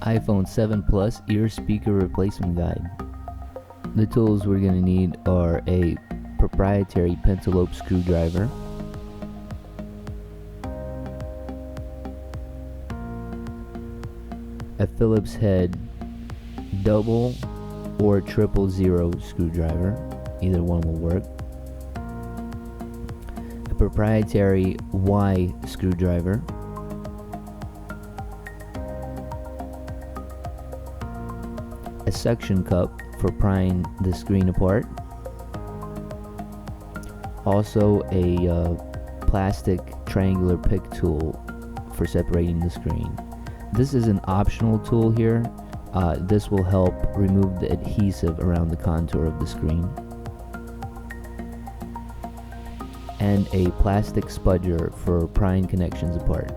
iPhone 7 Plus ear speaker replacement guide. The tools we're going to need are a proprietary pentalobe screwdriver, a Phillips head double or 000 screwdriver, either one will work, a proprietary Y screwdriver, a suction cup for prying the screen apart, also a plastic triangular pick tool for separating the screen. This is an optional tool here. This will help remove the adhesive around the contour of the screen. And a plastic spudger for prying connections apart.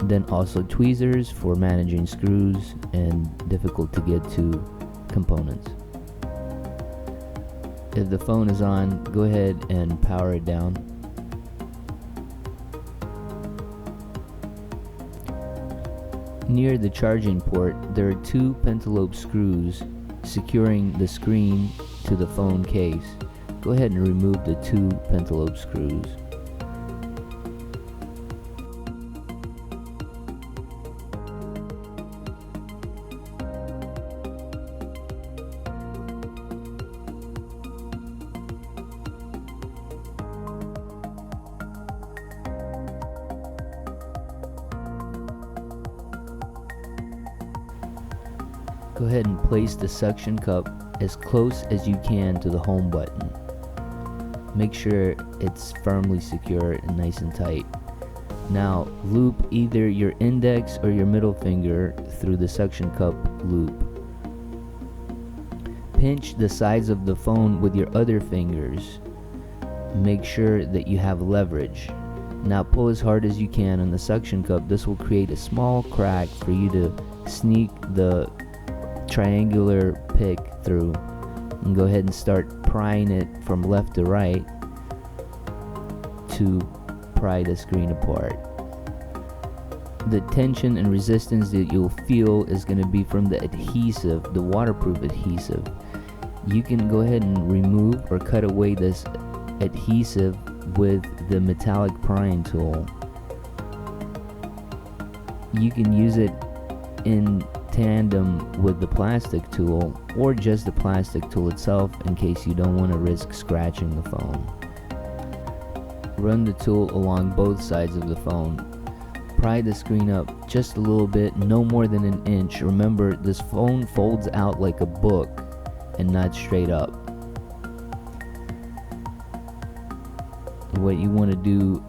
Then also tweezers for managing screws and difficult to get to components. If the phone is on, go ahead and power it down. Near the charging port, there are two pentalobe screws securing the screen to the phone case. Go ahead and remove the two pentalobe screws. Go ahead and place the suction cup as close as you can to the home button. Make sure it's firmly secure and nice and tight. Now loop either your index or your middle finger through the suction cup loop. Pinch the sides of the phone with your other fingers. Make sure that you have leverage. Now pull as hard as you can on the suction cup. This will create a small crack for you to sneak the triangular pick through, and go ahead and start prying it from left to right to pry the screen apart. The tension and resistance that you'll feel is going to be from the adhesive, the waterproof adhesive. You can go ahead and remove or cut away this adhesive with the metallic prying tool. You can use it in tandem with the plastic tool, or just the plastic tool itself in case you don't want to risk scratching the phone. Run the tool along both sides of the phone. Pry the screen up just a little bit, no more than an inch. Remember, this phone folds out like a book and not straight up. What you want to do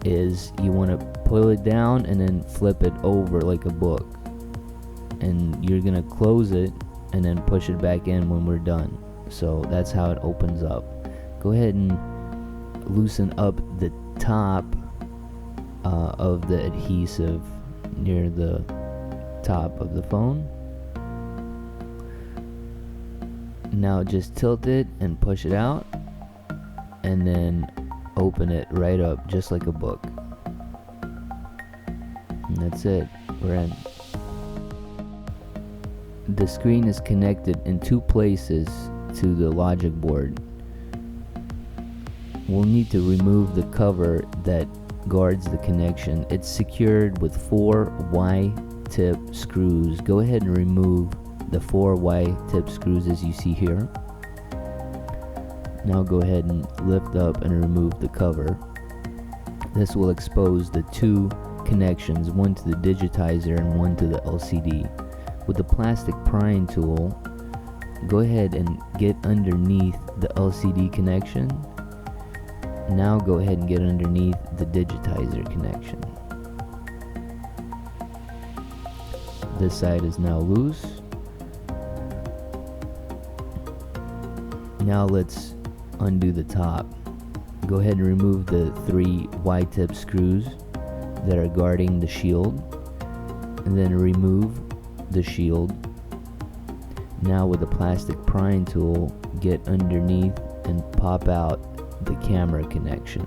is you want to pull it down and then flip it over like a book. And you're gonna close it and then push it back in when we're done. So that's how it opens up. Go ahead and loosen up the top of the adhesive near the top of the phone. Now just tilt it and push it out, and then open it right up just like a book. And that's it, we're in. The screen is connected in two places to the logic board. We'll need to remove the cover that guards the connection. It's secured with 4 Y-tip screws. Go ahead and remove the 4 Y-tip screws as you see here. Now go ahead and lift up and remove the cover. This will expose the two connections, one to the digitizer and one to the LCD. With the plastic prying tool, go ahead and get underneath the LCD connection. Now go ahead and get underneath the digitizer connection. This side is now loose. Now let's undo the top. Go ahead and remove the 3 Y-tip screws that are guarding the shield, and then remove the shield. Now with the plastic prying tool, get underneath and pop out the camera connection.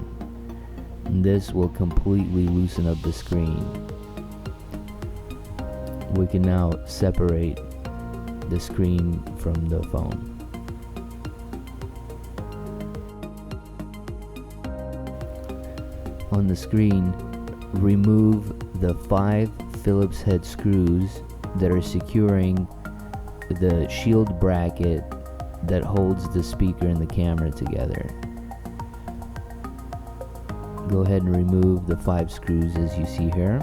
And this will completely loosen up the screen. We can now separate the screen from the phone. On the screen, remove the 5 Phillips head screws that are securing the shield bracket that holds the speaker and the camera together. Go ahead and remove the 5 screws as you see here.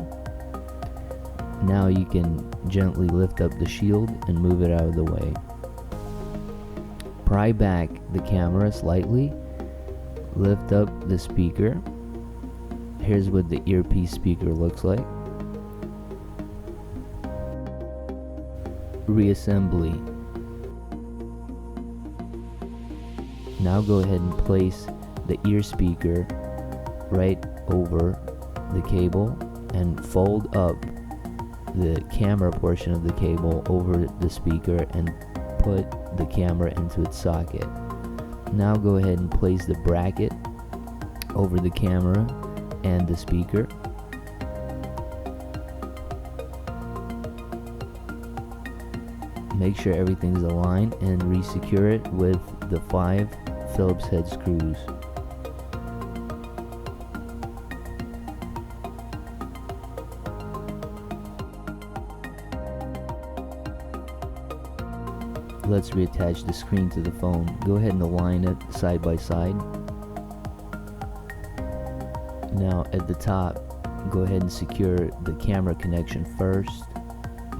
Now you can gently lift up the shield and move it out of the way. Pry back the camera slightly, lift up the speaker. Here's what the earpiece speaker looks like. Reassembly. Now go ahead and place the ear speaker right over the cable and fold up the camera portion of the cable over the speaker and put the camera into its socket. Now go ahead and place the bracket over the camera and the speaker. Make sure everything's aligned and re-secure it with the 5 Phillips head screws. Let's reattach the screen to the phone. Go ahead and align it side by side. Now at the top, go ahead and secure the camera connection first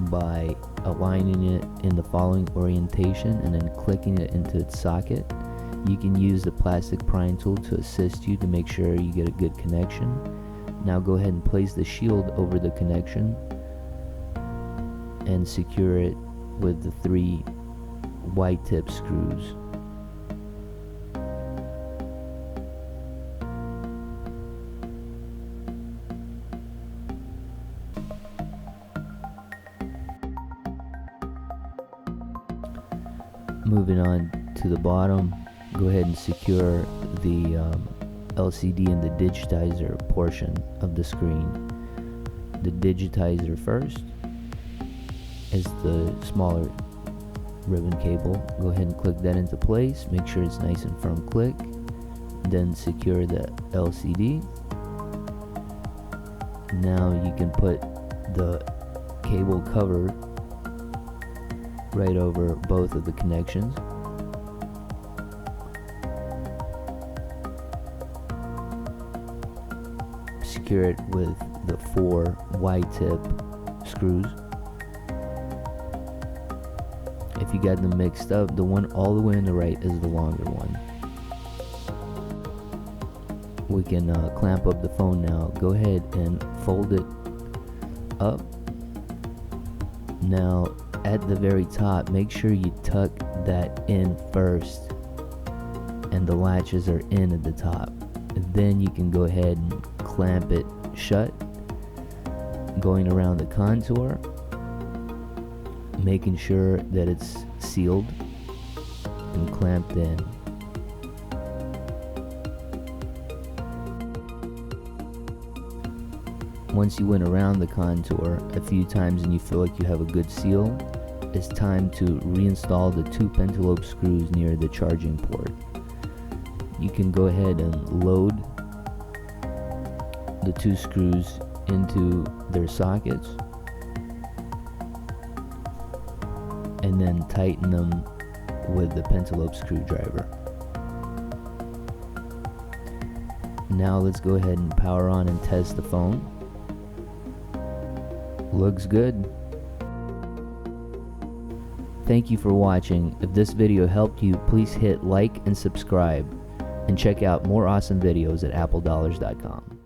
by aligning it in the following orientation and then clicking it into its socket. You can use the plastic prying tool to assist you to make sure you get a good connection. Now go ahead and place the shield over the connection and secure it with the 3 white tip screws. Moving on to the bottom, go ahead and secure the LCD and the digitizer portion of the screen. The digitizer first is the smaller ribbon cable. Go ahead and click that into place. Make sure it's nice and firm click. Then secure the LCD. Now you can put the cable cover right over both of the connections. Secure it with the 4 wide tip screws. If you got them mixed up, the one all the way on the right is the longer one. We can clamp up the phone now. Go ahead and fold it up. Now at the very top, make sure you tuck that in first and the latches are in at the top. And then you can go ahead and clamp it shut, going around the contour, making sure that it's sealed and clamped in. Once you went around the contour a few times and you feel like you have a good seal, it's time to reinstall the 2 pentalobe screws near the charging port. You can go ahead and load the 2 screws into their sockets and then tighten them with the pentalobe screwdriver. Now let's go ahead and power on and test the phone. Looks good. Thank you for watching. If this video helped you, please hit like and subscribe, and check out more awesome videos at appledollars.com.